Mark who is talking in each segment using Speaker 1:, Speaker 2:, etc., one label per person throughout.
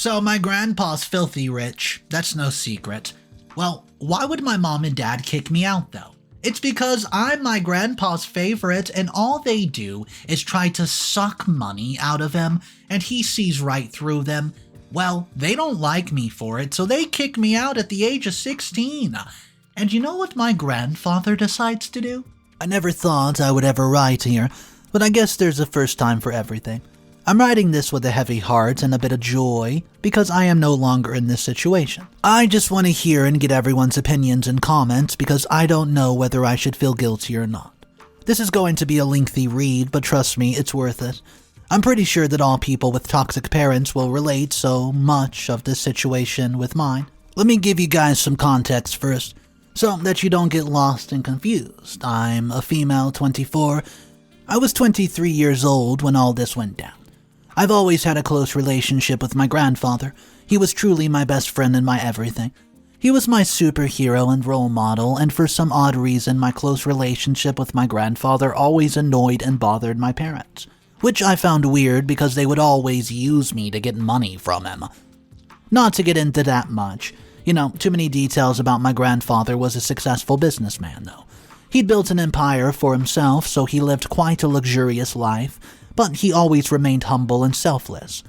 Speaker 1: So my grandpa's filthy rich, that's no secret. Well, why would my mom and dad kick me out though? It's because I'm my grandpa's favorite and all they do is try to suck money out of him and he sees right through them. Well, they don't like me for it, so they kick me out at the age of 16. And you know what my grandfather decides to do? I never thought I would ever write here, but I guess there's a first time for everything. I'm writing this with a heavy heart and a bit of joy because I am no longer in this situation. I just want to hear and get everyone's opinions and comments because I don't know whether I should feel guilty or not. This is going to be a lengthy read, but trust me, it's worth it. I'm pretty sure that all people with toxic parents will relate so much of this situation with mine. Let me give you guys some context first, so that you don't get lost and confused. I'm a female, 24. I was 23 years old when all this went down. I've always had a close relationship with my grandfather. He was truly my best friend and my everything. He was my superhero and role model, and for some odd reason, my close relationship with my grandfather always annoyed and bothered my parents, which I found weird because they would always use me to get money from him. Not to get into that much. Too many details about my grandfather was a successful businessman, though. He'd built an empire for himself, so he lived quite a luxurious life, but he always remained humble and selfless.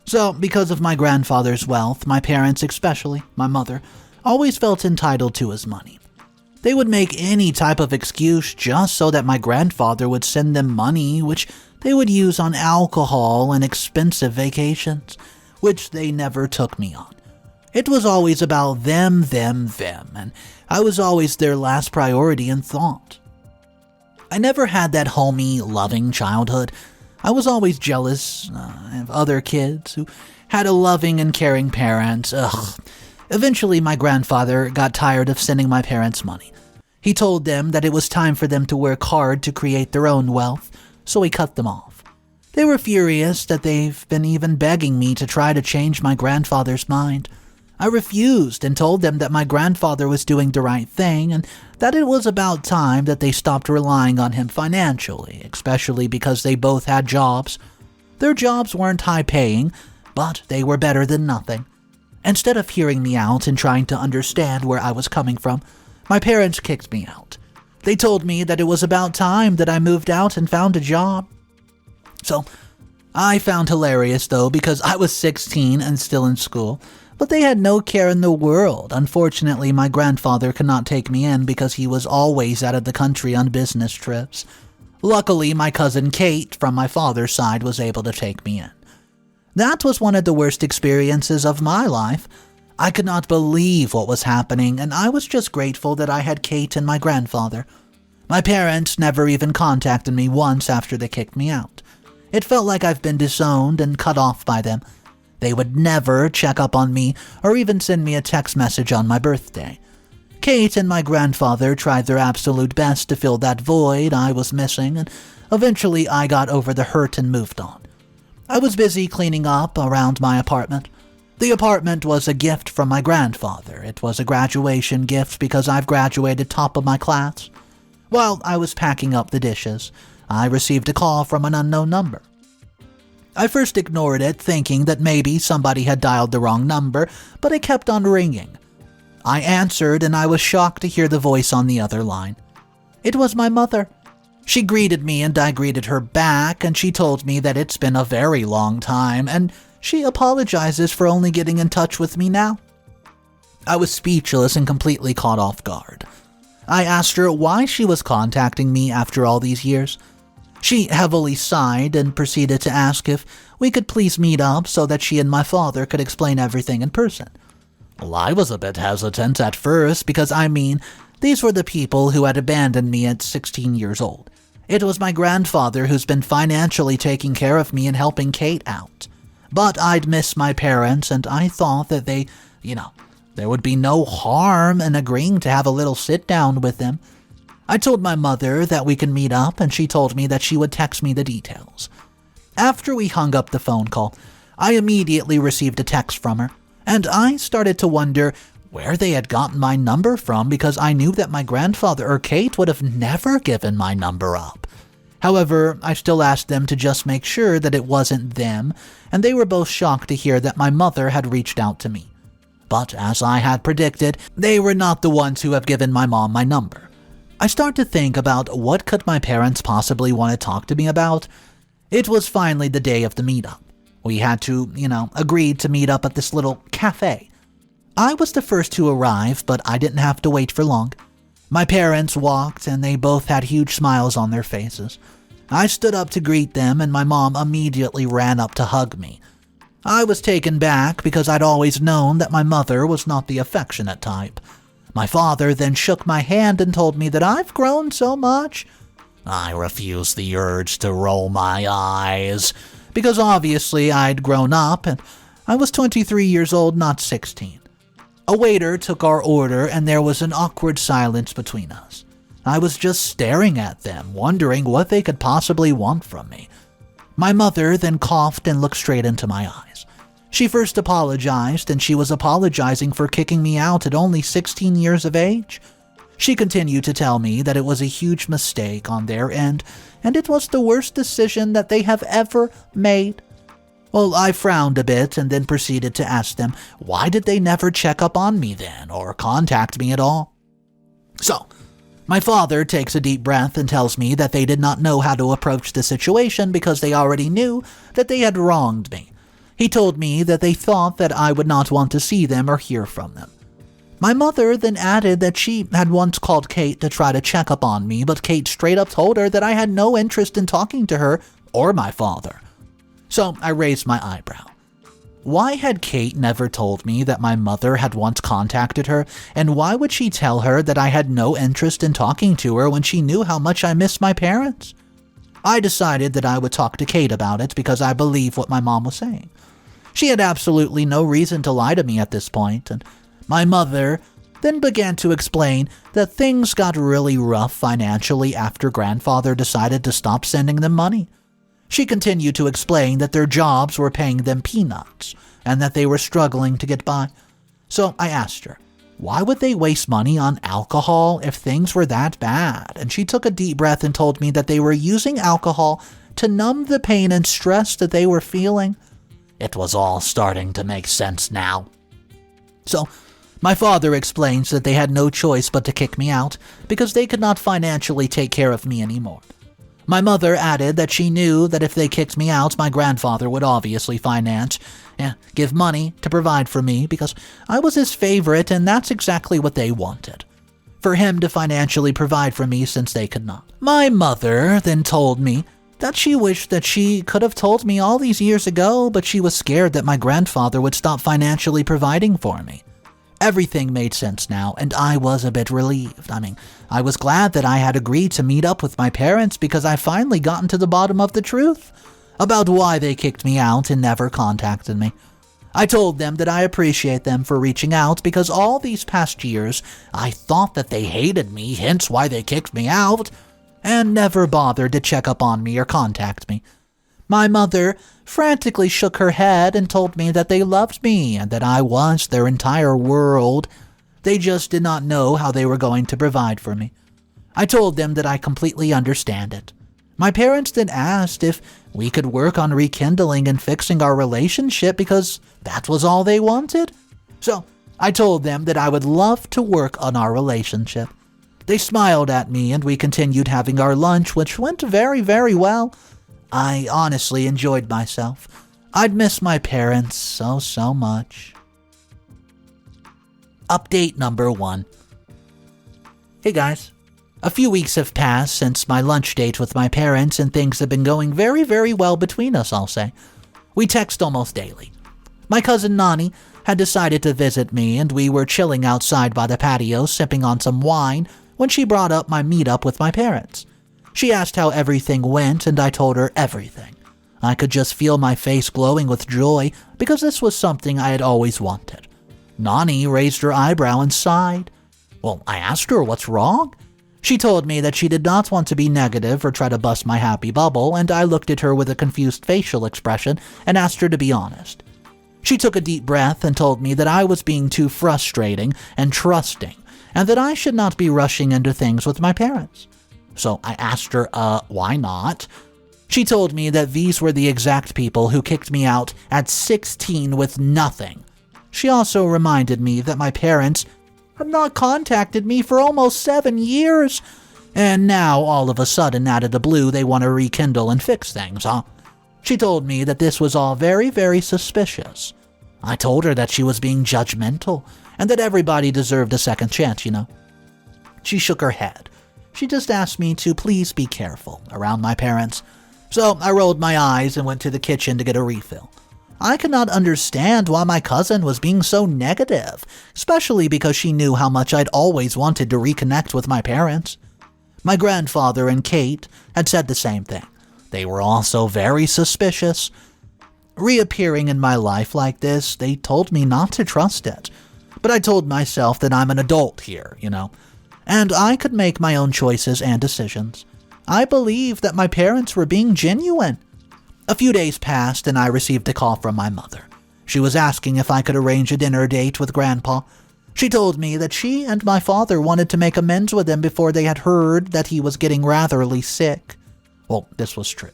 Speaker 1: So, because of my grandfather's wealth, my parents, especially my mother, always felt entitled to his money. They would make any type of excuse just so that my grandfather would send them money, which they would use on alcohol and expensive vacations, which they never took me on. It was always about them, and I was always their last priority and thought. I never had that homey, loving childhood. I was always jealous of other kids who had a loving and caring parent. Eventually, my grandfather got tired of sending my parents money. He told them that it was time for them to work hard to create their own wealth, so he cut them off. They were furious that they've been even begging me to try to change my grandfather's mind. I refused and told them that my grandfather was doing the right thing and that it was about time that they stopped relying on him financially, especially because they both had jobs. Their jobs weren't high-paying, but they were better than nothing. Instead of hearing me out and trying to understand where I was coming from, my parents kicked me out. They told me that it was about time that I moved out and found a job. So, I found hilarious though because I was 16 and still in school. But they had no care in the world. Unfortunately, my grandfather could not take me in because he was always out of the country on business trips. Luckily, my cousin Kate from my father's side was able to take me in. That was one of the worst experiences of my life. I could not believe what was happening, and I was just grateful that I had Kate and my grandfather. My parents never even contacted me once after they kicked me out. It felt like I've been disowned and cut off by them. They would never check up on me or even send me a text message on my birthday. Kate and my grandfather tried their absolute best to fill that void I was missing, and eventually I got over the hurt and moved on. I was busy cleaning up around my apartment. The apartment was a gift from my grandfather. It was a graduation gift because I've graduated top of my class. While I was packing up the dishes, I received a call from an unknown number. I first ignored it, thinking that maybe somebody had dialed the wrong number, but it kept on ringing. I answered, and I was shocked to hear the voice on the other line. It was my mother. She greeted me, and I greeted her back, and she told me that it's been a very long time, and she apologizes for only getting in touch with me now. I was speechless and completely caught off guard. I asked her why she was contacting me after all these years. She heavily sighed and proceeded to ask if we could please meet up so that she and my father could explain everything in person. Well, I was a bit hesitant at first because, these were the people who had abandoned me at 16 years old. It was my grandfather who's been financially taking care of me and helping Kate out. But I'd miss my parents, and I thought that there would be no harm in agreeing to have a little sit-down with them. I told my mother that we can meet up, and she told me that she would text me the details. After we hung up the phone call, I immediately received a text from her, and I started to wonder where they had gotten my number from because I knew that my grandfather or Kate would have never given my number up. However, I still asked them to just make sure that it wasn't them, and they were both shocked to hear that my mother had reached out to me. But as I had predicted, they were not the ones who have given my mom my number. I start to think about what could my parents possibly want to talk to me about. It was finally the day of the meetup. We had to, agree to meet up at this little café. I was the first to arrive, but I didn't have to wait for long. My parents walked, and they both had huge smiles on their faces. I stood up to greet them, and my mom immediately ran up to hug me. I was taken back because I'd always known that my mother was not the affectionate type. My father then shook my hand and told me that I've grown so much. I refused the urge to roll my eyes, because obviously I'd grown up, and I was 23 years old, not 16. A waiter took our order, and there was an awkward silence between us. I was just staring at them, wondering what they could possibly want from me. My mother then coughed and looked straight into my eyes. She first apologized, and she was apologizing for kicking me out at only 16 years of age. She continued to tell me that it was a huge mistake on their end, and it was the worst decision that they have ever made. Well, I frowned a bit and then proceeded to ask them, why did they never check up on me then, or contact me at all? So, my father takes a deep breath and tells me that they did not know how to approach the situation because they already knew that they had wronged me. He told me that they thought that I would not want to see them or hear from them. My mother then added that she had once called Kate to try to check up on me, but Kate straight up told her that I had no interest in talking to her or my father. So I raised my eyebrow. Why had Kate never told me that my mother had once contacted her, and why would she tell her that I had no interest in talking to her when she knew how much I missed my parents? I decided that I would talk to Kate about it because I believed what my mom was saying. She had absolutely no reason to lie to me at this point, and my mother then began to explain that things got really rough financially after grandfather decided to stop sending them money. She continued to explain that their jobs were paying them peanuts and that they were struggling to get by. So I asked her, why would they waste money on alcohol if things were that bad? And she took a deep breath and told me that they were using alcohol to numb the pain and stress that they were feeling. It was all starting to make sense now. So my father explains that they had no choice but to kick me out because they could not financially take care of me anymore. My mother added that she knew that if they kicked me out, my grandfather would obviously finance and give money to provide for me because I was his favorite, and that's exactly what they wanted. For him to financially provide for me since they could not. My mother then told me that she wished that she could have told me all these years ago, but she was scared that my grandfather would stop financially providing for me. Everything made sense now, and I was a bit relieved. I was glad that I had agreed to meet up with my parents because I finally gotten to the bottom of the truth about why they kicked me out and never contacted me. I told them that I appreciate them for reaching out because all these past years I thought that they hated me, hence why they kicked me out, and never bothered to check up on me or contact me. My mother frantically shook her head and told me that they loved me and that I was their entire world. They just did not know how they were going to provide for me. I told them that I completely understand it. My parents then asked if we could work on rekindling and fixing our relationship because that was all they wanted. So I told them that I would love to work on our relationship. They smiled at me and we continued having our lunch, which went very, very well. I honestly enjoyed myself. I'd miss my parents so much. Update number 1. Hey guys. A few weeks have passed since my lunch date with my parents, and things have been going very, very well between us, I'll say. We text almost daily. My cousin Nani had decided to visit me, and we were chilling outside by the patio sipping on some wine when she brought up my meetup with my parents. She asked how everything went, and I told her everything. I could just feel my face glowing with joy because this was something I had always wanted. Nani raised her eyebrow and sighed. Well, I asked her what's wrong. She told me that she did not want to be negative or try to bust my happy bubble, and I looked at her with a confused facial expression and asked her to be honest. She took a deep breath and told me that I was being too frustrating and trusting, and that I should not be rushing into things with my parents. So I asked her, why not? She told me that these were the exact people who kicked me out at 16 with nothing. She also reminded me that my parents had not contacted me for almost 7 years, and now all of a sudden, out of the blue, they want to rekindle and fix things, huh? She told me that this was all very, very suspicious. I told her that she was being judgmental, and that everybody deserved a second chance, She shook her head. She just asked me to please be careful around my parents. So I rolled my eyes and went to the kitchen to get a refill. I could not understand why my cousin was being so negative, especially because she knew how much I'd always wanted to reconnect with my parents. My grandfather and Kate had said the same thing. They were also very suspicious. Reappearing in my life like this, they told me not to trust it. But I told myself that I'm an adult here, and I could make my own choices and decisions. I believed that my parents were being genuine. A few days passed and I received a call from my mother. She was asking if I could arrange a dinner date with Grandpa. She told me that she and my father wanted to make amends with him before they had heard that he was getting ratherly sick. Well, this was true.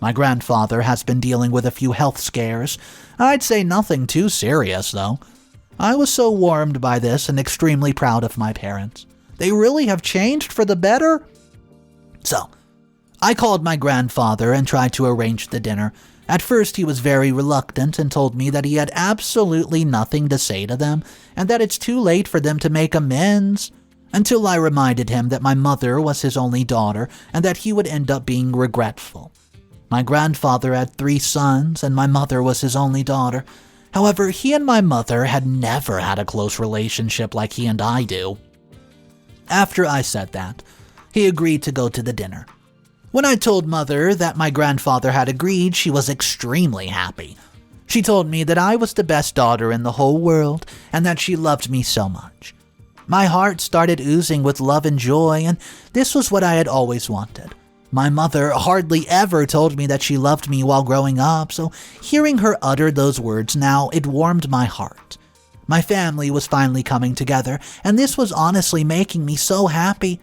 Speaker 1: My grandfather has been dealing with a few health scares. I'd say nothing too serious, though. I was so warmed by this and extremely proud of my parents. They really have changed for the better. So, I called my grandfather and tried to arrange the dinner. At first, he was very reluctant and told me that he had absolutely nothing to say to them and that it's too late for them to make amends, until I reminded him that my mother was his only daughter and that he would end up being regretful. My grandfather had 3 sons and my mother was his only daughter. However, he and my mother had never had a close relationship like he and I do. After I said that, he agreed to go to the dinner. When I told Mother that my grandfather had agreed, she was extremely happy. She told me that I was the best daughter in the whole world and that she loved me so much. My heart started oozing with love and joy, and this was what I had always wanted. My mother hardly ever told me that she loved me while growing up, so hearing her utter those words now, it warmed my heart. My family was finally coming together, and this was honestly making me so happy.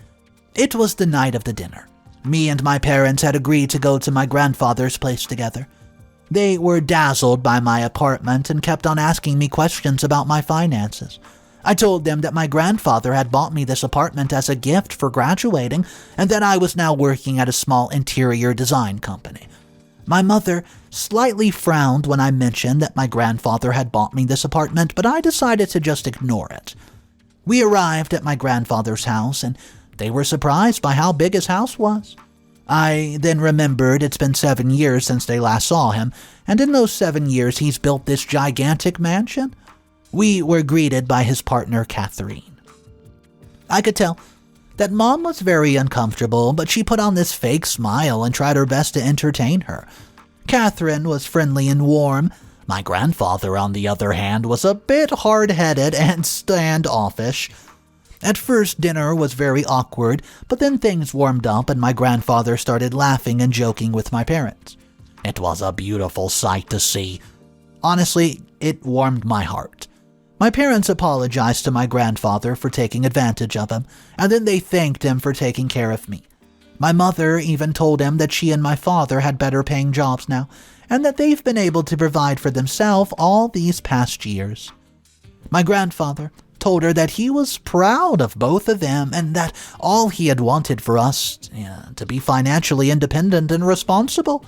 Speaker 1: It was the night of the dinner. Me and my parents had agreed to go to my grandfather's place together. They were dazzled by my apartment and kept on asking me questions about my finances. I told them that my grandfather had bought me this apartment as a gift for graduating and that I was now working at a small interior design company. My mother slightly frowned when I mentioned that my grandfather had bought me this apartment, but I decided to just ignore it. We arrived at my grandfather's house and they were surprised by how big his house was. I then remembered it's been 7 years since they last saw him, and in those 7 years he's built this gigantic mansion. We were greeted by his partner, Catherine. I could tell that Mom was very uncomfortable, but she put on this fake smile and tried her best to entertain her. Catherine was friendly and warm. My grandfather, on the other hand, was a bit hard-headed and standoffish. At first, dinner was very awkward, but then things warmed up and my grandfather started laughing and joking with my parents. It was a beautiful sight to see. Honestly, it warmed my heart. My parents apologized to my grandfather for taking advantage of him, and then they thanked him for taking care of me. My mother even told him that she and my father had better paying jobs now, and that they've been able to provide for themselves all these past years. My grandfather told her that he was proud of both of them and that all he had wanted for us to be financially independent and responsible.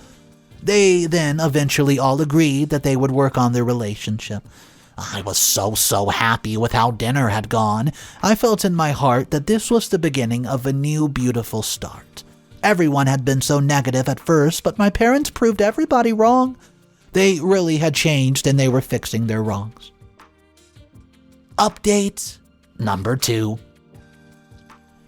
Speaker 1: They then eventually all agreed that they would work on their relationship. I was so happy with how dinner had gone. I felt in my heart that this was the beginning of a new beautiful start. Everyone had been so negative at first, but my parents proved everybody wrong. They really had changed and they were fixing their wrongs. Update number 2.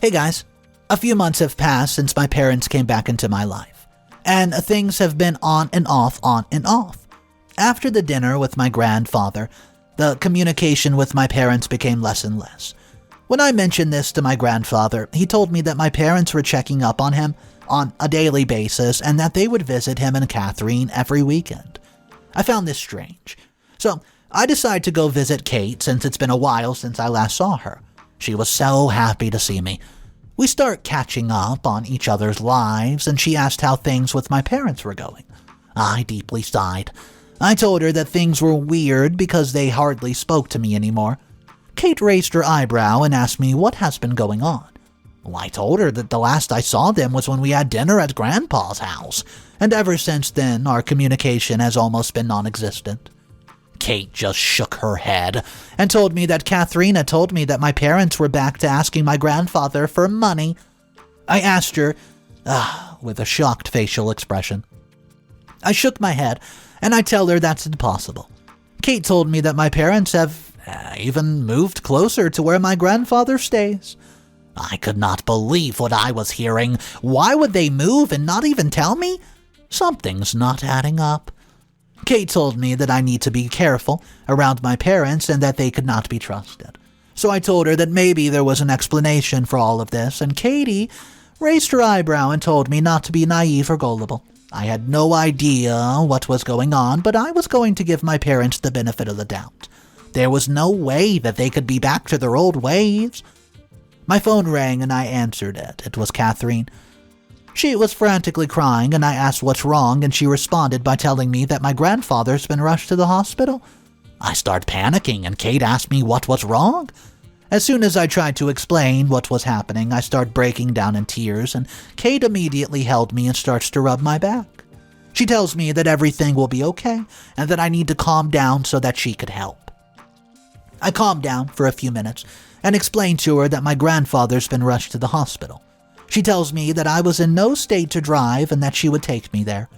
Speaker 1: Hey guys, a few months have passed since my parents came back into my life, and things have been on and off. After the dinner with my grandfather, the communication with my parents became less and less. When I mentioned this to my grandfather, he told me that my parents were checking up on him on a daily basis and that they would visit him and Catherine every weekend. I found this strange. So I decided to go visit Kate since it's been a while since I last saw her. She was so happy to see me. We start catching up on each other's lives, and she asked how things with my parents were going. I deeply sighed. I told her that things were weird because they hardly spoke to me anymore. Kate raised her eyebrow and asked me what has been going on. Well, I told her that the last I saw them was when we had dinner at Grandpa's house, and ever since then our communication has almost been non-existent. Kate just shook her head and told me that Katharina told me that my parents were back to asking my grandfather for money. I asked her, with a shocked facial expression. I shook my head, and I tell her that's impossible. Kate told me that my parents have even moved closer to where my grandfather stays. I could not believe what I was hearing. Why would they move and not even tell me? Something's not adding up. Kate told me that I need to be careful around my parents and that they could not be trusted. So I told her that maybe there was an explanation for all of this, and Katie raised her eyebrow and told me not to be naive or gullible. I had no idea what was going on, but I was going to give my parents the benefit of the doubt. There was no way that they could be back to their old ways. My phone rang and I answered it. It was Catherine. She was frantically crying, and I asked what's wrong, and she responded by telling me that my grandfather's been rushed to the hospital. I started panicking, and Kate asked me what was wrong. As soon as I tried to explain what was happening, I started breaking down in tears, and Kate immediately held me and starts to rub my back. She tells me that everything will be okay, and that I need to calm down so that she could help. I calmed down for a few minutes and explained to her that my grandfather's been rushed to the hospital. She tells me that I was in no state to drive and that she would take me there.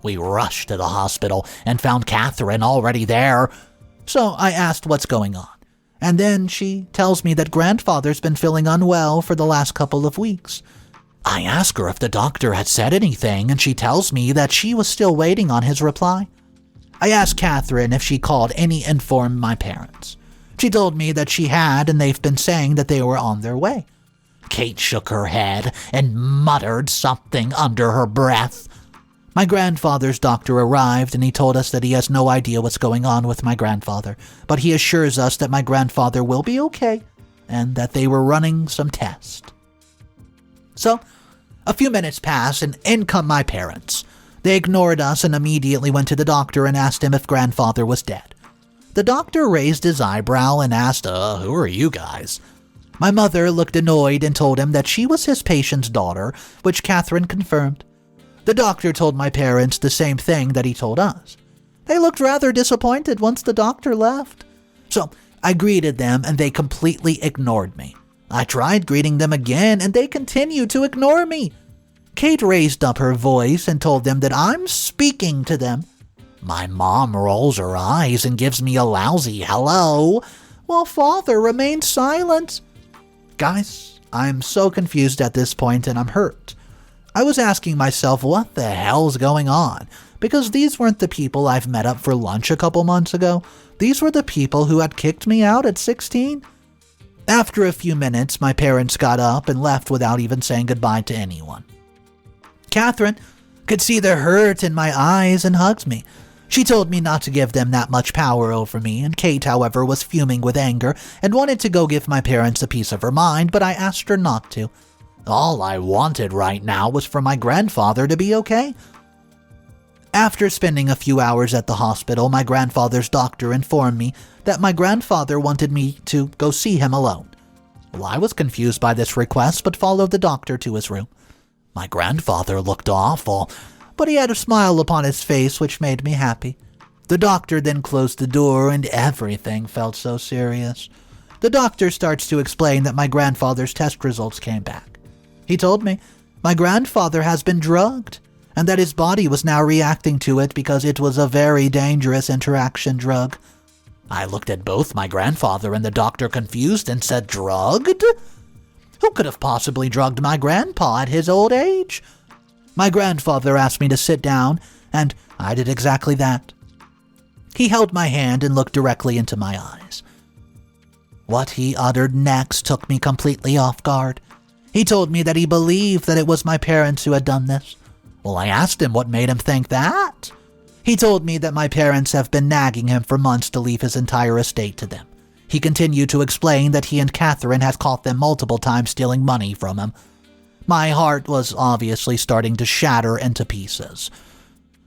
Speaker 1: We rushed to the hospital and found Catherine already there. So I asked what's going on. And then she tells me that grandfather's been feeling unwell for the last couple of weeks. I ask her if the doctor had said anything, and she tells me that she was still waiting on his reply. I asked Catherine if she called and informed my parents. She told me that she had, and they've been saying that they were on their way. Kate shook her head and muttered something under her breath. My grandfather's doctor arrived, and he told us that he has no idea what's going on with my grandfather, but he assures us that my grandfather will be okay, and that they were running some tests. So, a few minutes pass, and in come my parents. They ignored us and immediately went to the doctor and asked him if grandfather was dead. The doctor raised his eyebrow and asked, who are you guys? My mother looked annoyed and told him that she was his patient's daughter, which Catherine confirmed. The doctor told my parents the same thing that he told us. They looked rather disappointed once the doctor left. So I greeted them and they completely ignored me. I tried greeting them again and they continued to ignore me. Kate raised up her voice and told them that I'm speaking to them. My mom rolls her eyes and gives me a lousy hello, while father remained silent. Guys, I'm so confused at this point and I'm hurt. I was asking myself what the hell's going on, because these weren't the people I've met up for lunch a couple months ago. These were the people who had kicked me out at 16. After a few minutes, my parents got up and left without even saying goodbye to anyone. Catherine could see the hurt in my eyes and hugged me. She told me not to give them that much power over me, and Kate, however, was fuming with anger and wanted to go give my parents a piece of her mind, but I asked her not to. All I wanted right now was for my grandfather to be okay. After spending a few hours at the hospital, my grandfather's doctor informed me that my grandfather wanted me to go see him alone. Well, I was confused by this request, but followed the doctor to his room. My grandfather looked awful, but he had a smile upon his face which made me happy. The doctor then closed the door and everything felt so serious. The doctor starts to explain that my grandfather's test results came back. He told me my grandfather has been drugged and that his body was now reacting to it because it was a very dangerous interaction drug. I looked at both my grandfather and the doctor confused and said, drugged? Who could have possibly drugged my grandpa at his old age? My grandfather asked me to sit down, and I did exactly that. He held my hand and looked directly into my eyes. What he uttered next took me completely off guard. He told me that he believed that it was my parents who had done this. Well, I asked him what made him think that. He told me that my parents have been nagging him for months to leave his entire estate to them. He continued to explain that he and Catherine had caught them multiple times stealing money from him. My heart was obviously starting to shatter into pieces.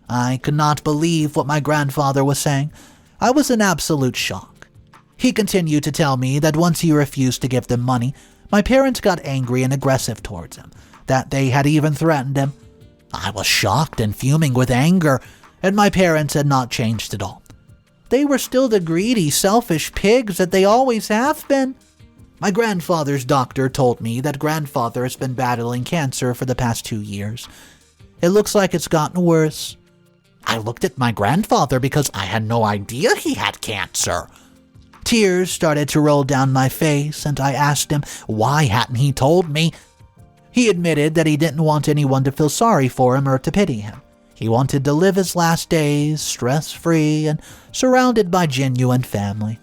Speaker 1: I could not believe what my grandfather was saying. I was in absolute shock. He continued to tell me that once he refused to give them money, my parents got angry and aggressive towards him, that they had even threatened him. I was shocked and fuming with anger, and my parents had not changed at all. They were still the greedy, selfish pigs that they always have been. My grandfather's doctor told me that grandfather has been battling cancer for the past 2 years. It looks like it's gotten worse. I looked at my grandfather because I had no idea he had cancer. Tears started to roll down my face, and I asked him why hadn't he told me. He admitted that he didn't want anyone to feel sorry for him or to pity him. He wanted to live his last days stress-free and surrounded by genuine family.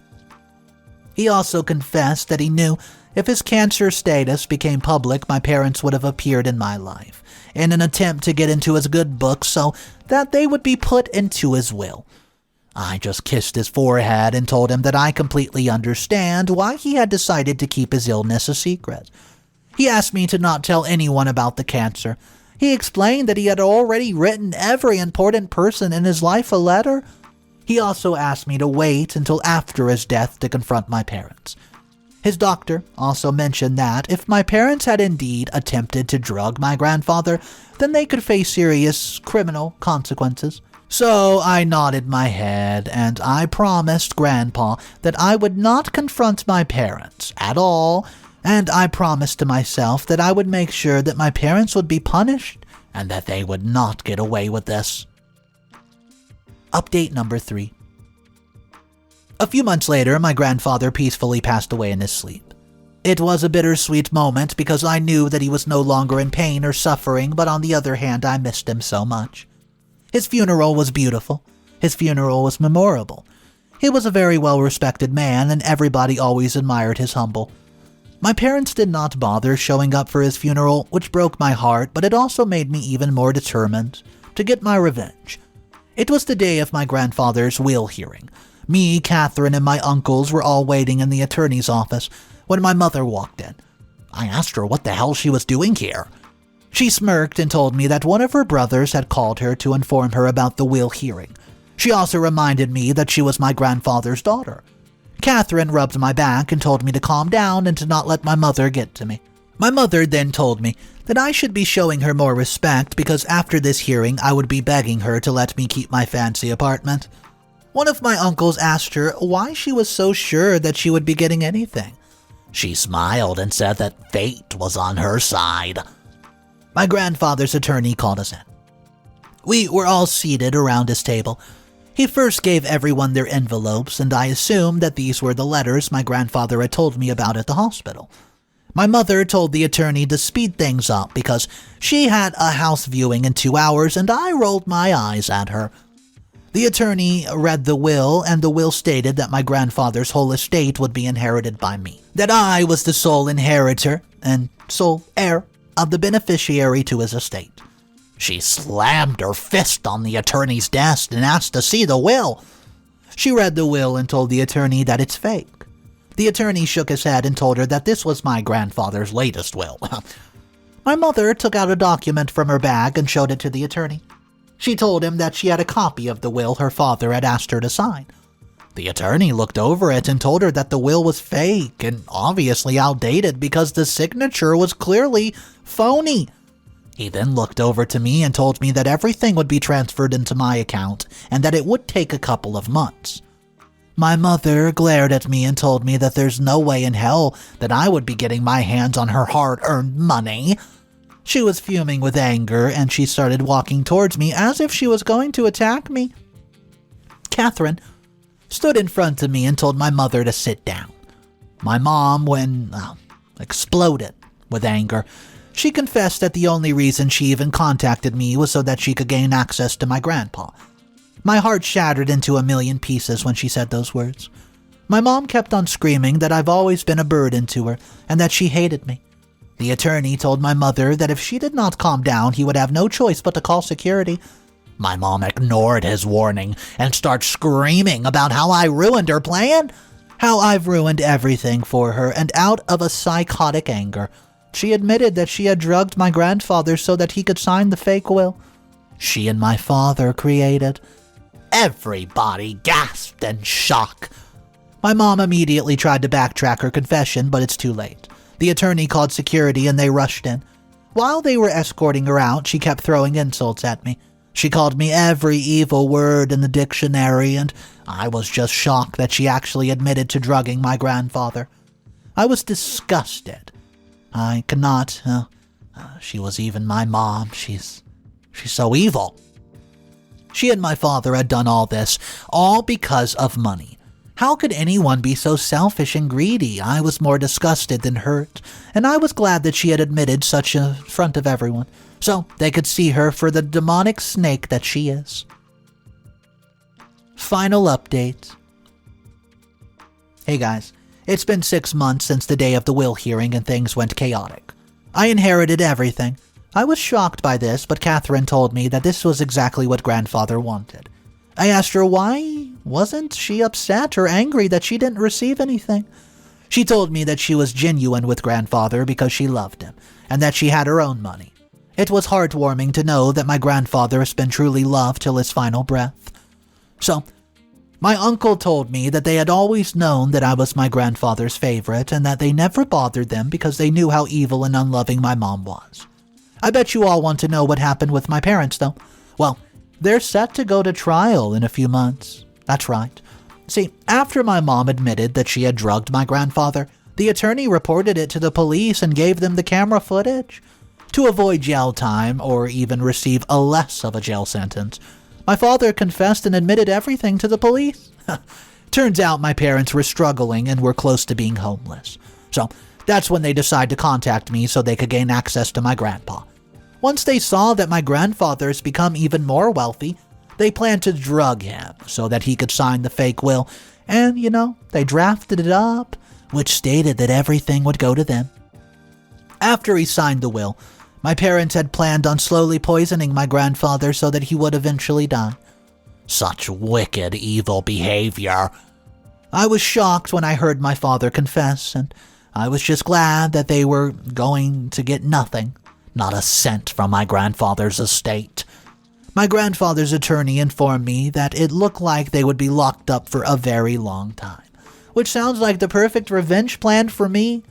Speaker 1: He also confessed that he knew if his cancer status became public, my parents would have appeared in my life in an attempt to get into his good books so that they would be put into his will. I just kissed his forehead and told him that I completely understand why he had decided to keep his illness a secret. He asked me to not tell anyone about the cancer. He explained that he had already written every important person in his life a letter. He also asked me to wait until after his death to confront my parents. His doctor also mentioned that if my parents had indeed attempted to drug my grandfather, then they could face serious criminal consequences. So I nodded my head, and I promised Grandpa that I would not confront my parents at all, and I promised to myself that I would make sure that my parents would be punished and that they would not get away with this. Update number 3. A few months later, my grandfather peacefully passed away in his sleep. It was a bittersweet moment because I knew that he was no longer in pain or suffering, but on the other hand, I missed him so much. His funeral was beautiful. His funeral was memorable. He was a very well-respected man, and everybody always admired his humble. My parents did not bother showing up for his funeral, which broke my heart, but it also made me even more determined to get my revenge. It was the day of my grandfather's will hearing. Me, Catherine, and my uncles were all waiting in the attorney's office when my mother walked in. I asked her what the hell she was doing here. She smirked and told me that one of her brothers had called her to inform her about the will hearing. She also reminded me that she was my grandfather's daughter. Catherine rubbed my back and told me to calm down and to not let my mother get to me. My mother then told me that I should be showing her more respect because after this hearing I would be begging her to let me keep my fancy apartment. One of my uncles asked her why she was so sure that she would be getting anything. She smiled and said that fate was on her side. My grandfather's attorney called us in. We were all seated around his table. He first gave everyone their envelopes, and I assumed that these were the letters my grandfather had told me about at the hospital. My mother told the attorney to speed things up because she had a house viewing in 2 hours, and I rolled my eyes at her. The attorney read the will, and the will stated that my grandfather's whole estate would be inherited by me, that I was the sole inheritor and sole heir of the beneficiary to his estate. She slammed her fist on the attorney's desk and asked to see the will. She read the will and told the attorney that it's fake. The attorney shook his head and told her that this was my grandfather's latest will. My mother took out a document from her bag and showed it to the attorney. She told him that she had a copy of the will her father had asked her to sign. The attorney looked over it and told her that the will was fake and obviously outdated because the signature was clearly phony. He then looked over to me and told me that everything would be transferred into my account and that it would take a couple of months. My mother glared at me and told me that there's no way in hell that I would be getting my hands on her hard-earned money. She was fuming with anger and she started walking towards me as if she was going to attack me. Catherine stood in front of me and told my mother to sit down. My mom exploded with anger. She confessed that the only reason she even contacted me was so that she could gain access to my grandpa. My heart shattered into a million pieces when she said those words. My mom kept on screaming that I've always been a burden to her and that she hated me. The attorney told my mother that if she did not calm down, he would have no choice but to call security. My mom ignored his warning and started screaming about how I ruined her plan. How I've ruined everything for her, and out of a psychotic anger, she admitted that she had drugged my grandfather so that he could sign the fake will she and my father created. Everybody gasped in shock. My mom immediately tried to backtrack her confession, but it's too late. The attorney called security and they rushed in. While they were escorting her out, she kept throwing insults at me. She called me every evil word in the dictionary, and I was just shocked that she actually admitted to drugging my grandfather. I was disgusted. I could not. She was even my mom. She's so evil. She and my father had done all this, all because of money. How could anyone be so selfish and greedy? I was more disgusted than hurt, and I was glad that she had admitted such in front of everyone, so they could see her for the demonic snake that she is. Final update. Hey guys, it's been 6 months since the day of the will hearing and things went chaotic. I inherited everything. I was shocked by this, but Catherine told me that this was exactly what grandfather wanted. I asked her why wasn't she upset or angry that she didn't receive anything. She told me that she was genuine with grandfather because she loved him, and that she had her own money. It was heartwarming to know that my grandfather has been truly loved till his final breath. So, my uncle told me that they had always known that I was my grandfather's favorite and that they never bothered them because they knew how evil and unloving my mom was. I bet you all want to know what happened with my parents, though. Well, they're set to go to trial in a few months. That's right. See, after my mom admitted that she had drugged my grandfather, the attorney reported it to the police and gave them the camera footage. To avoid jail time, or even receive a less of a jail sentence, my father confessed and admitted everything to the police. Turns out my parents were struggling and were close to being homeless. So, that's when they decided to contact me so they could gain access to my grandpa. Once they saw that my grandfather has become even more wealthy, they planned to drug him so that he could sign the fake will, and, they drafted it up, which stated that everything would go to them. After he signed the will, my parents had planned on slowly poisoning my grandfather so that he would eventually die. Such wicked, evil behavior. I was shocked when I heard my father confess, and I was just glad that they were going to get nothing, not a cent from my grandfather's estate. My grandfather's attorney informed me that it looked like they would be locked up for a very long time, which sounds like the perfect revenge plan for me.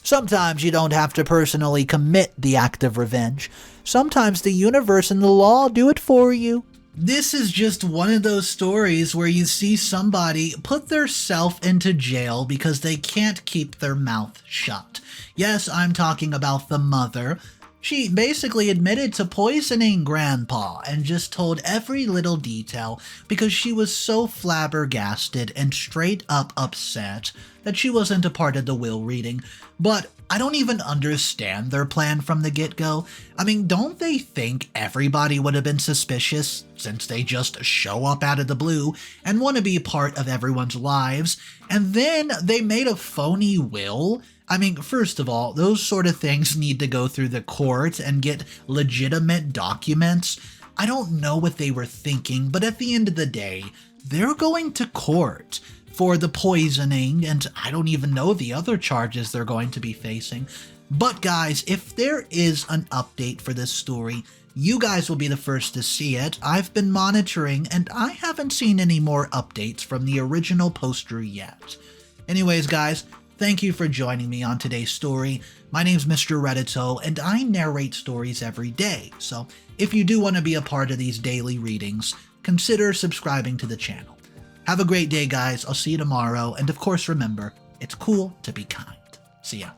Speaker 1: Sometimes you don't have to personally commit the act of revenge. Sometimes the universe and the law do it for you. This is just one of those stories where you see somebody put their self into jail because they can't keep their mouth shut. Yes, I'm talking about the mother. She basically admitted to poisoning Grandpa and just told every little detail because she was so flabbergasted and straight up upset that she wasn't a part of the will reading. But I don't even understand their plan from the get-go. I mean, don't they think everybody would have been suspicious since they just show up out of the blue and want to be part of everyone's lives, and then they made a phony will? I mean, first of all, those sort of things need to go through the court and get legitimate documents. I don't know what they were thinking, but at the end of the day, they're going to court for the poisoning, and I don't even know the other charges they're going to be facing. But guys, if there is an update for this story, you guys will be the first to see it. I've been monitoring, and I haven't seen any more updates from the original poster yet. Anyways, guys, thank you for joining me on today's story. My name's Mr. Reddito, and I narrate stories every day, so if you do want to be a part of these daily readings, consider subscribing to the channel. Have a great day, guys. I'll see you tomorrow, and of course remember, it's cool to be kind. See ya.